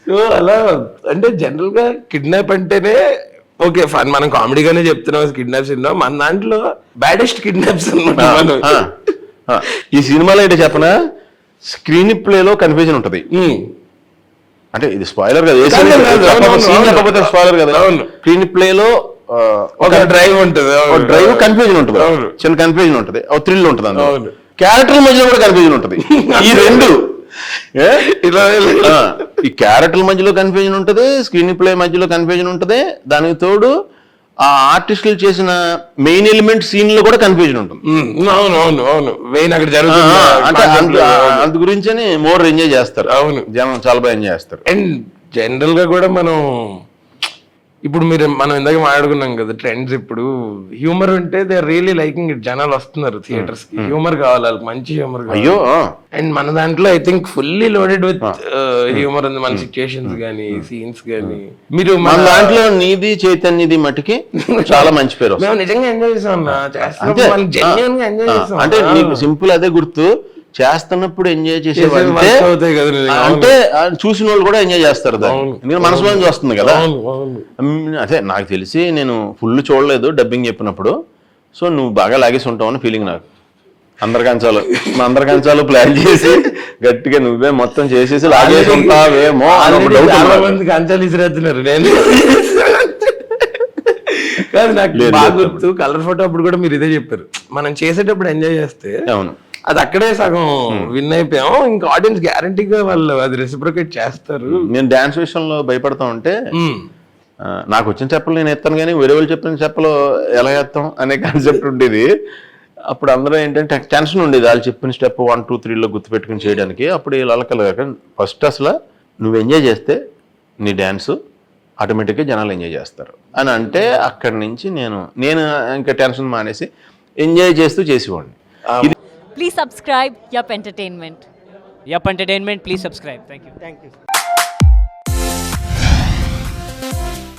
So అలా అంటే general గా కిడ్నాప్ అంటేనే ఓకే ఫన్, మనం కామెడీగానే చెప్తున్నాం కిడ్నాప్స్ ఎన్నో, మన దాంట్లో బ్యాడెస్ట్ కిడ్నాప్స్ అనమాట మనం. ఈ సినిమాలో ఏంటో చెప్పనా, స్క్రీన్ ప్లేలో కన్ఫ్యూజన్ ఉంటది. అంటే ఇది స్పాయిలర్ కదా, చెప్పకపోతే స్పాయిలర్ కదా. స్క్రీన్ ప్లేలో ఒక డ్రైవ్ ఉంటుంది, డ్రైవ్ కన్ఫ్యూజన్ ఉంటుంది, చిన్న కన్ఫ్యూజన్ ఉంటుంది, ఒక థ్రిల్ ఉంటుంది, అందులో క్యారెక్టర్ మధ్యలో కూడా కన్ఫ్యూజన్ ఉంటుంది. ఈ రెండు ఈ క్యారెక్టర్ మధ్యలో కన్ఫ్యూజన్ ఉంటుంది, స్క్రీన్ ప్లే మధ్యలో కన్ఫ్యూజన్ ఉంటుంది, దానికి తోడు ఆ ఆర్టిస్టులు చేసిన మెయిన్ ఎలిమెంట్ సీన్ లో కూడా కన్ఫ్యూజన్ ఉంటుంది. అవును అవును అవును, మెయిన్ అక్కడ జరుగుతుంది అంటే అందు గురించని మోర్ ఎంజాయ్ చేస్తారు. అవును, జనం చాలా బాగా ఎంజాయ్ చేస్తారు. అండ్ జనరల్ గా కూడా ఇప్పుడు మనం ఇందాక మాట్లాడుకున్నాం కదా ట్రెండ్స్, ఇప్పుడు హ్యూమర్ ఉంటే they are really liking it, జనాలు వస్తున్నారు థియేటర్స్ కి, హ్యూమర్ కావాలి వాళ్ళకి, మంచి హ్యూమర్ కావాలి. అయ్యో, అండ్ మన దాంట్లో I think fully loaded with humour ఉంది, మన సిచ్యుయేషన్స్ గానీ సీన్స్ గానీ. మీరు మన దాంట్లో నీది చైతన్యది మటుకి చాలా మంచి పేరు. మేము నిజంగా ఎంజాయ్ చేసాం అన్న, జెన్యూన్ గా ఎంజాయ్ చేసాం. అంటే నీకు సింపుల్ అదే గుర్తు, చేస్తున్నప్పుడు ఎంజాయ్ చేసేవాళ్ళే అంటే చూసిన వాళ్ళు కూడా ఎంజాయ్ చేస్తారు దాన్ని, నేను మనసులో నుంచి వస్తుంది కదా. అదే నాకు తెలిసి నేను ఫుల్ చూడలేదు డబ్బింగ్ చెప్పినప్పుడు, సో నువ్వు బాగా లాగేసి ఉంటావు అని ఫీలింగ్ నాకు. అందరికంచాలు ప్లాన్ చేసి గట్టిగా నువ్వే మొత్తం చేసేసి లాగేసి ఉంటావేమో మందికి అంచాలు ఇసిరేస్తున్నారు. నేను కాదు, నాకు బాగా గుర్తు కలర్ ఫోటో అప్పుడు కూడా మీరు ఇదే చెప్పారు, మనం చేసేటప్పుడు ఎంజాయ్ చేస్తే అవును అది అక్కడే సగం విన్ అయిపోయాం, ఇంకా ఆడియన్స్ గ్యారంటీగా వాళ్ళు అది రెసిప్రొకేట్ చేస్తారు. నేను డాన్స్ విషయంలో భయపడతా ఉంటే నాకు వచ్చిన చెప్పలు నేను ఎత్తాను, కానీ వేరే వాళ్ళు చెప్పిన చెప్పలు ఎలా ఎత్తాం అనే కాన్సెప్ట్ ఉండేది. అప్పుడు అందరూ ఏంటంటే టెన్షన్ ఉండేది, వాళ్ళు చెప్పిన స్టెప్ 1, 2, 3లో గుర్తుపెట్టుకుని చేయడానికి. అప్పుడు వీళ్ళు అలకలుగా ఫస్ట్ అసలు నువ్వు ఎంజాయ్ చేస్తే నీ డ్యాన్స్ ఆటోమేటిక్గా జనాలు ఎంజాయ్ చేస్తారు అని అంటే, అక్కడి నుంచి నేను ఇంకా టెన్షన్ మానేసి ఎంజాయ్ చేస్తూ చేసేవాడిని. Please subscribe Yup Entertainment. Yup Entertainment, please subscribe. Thank you. Thank you.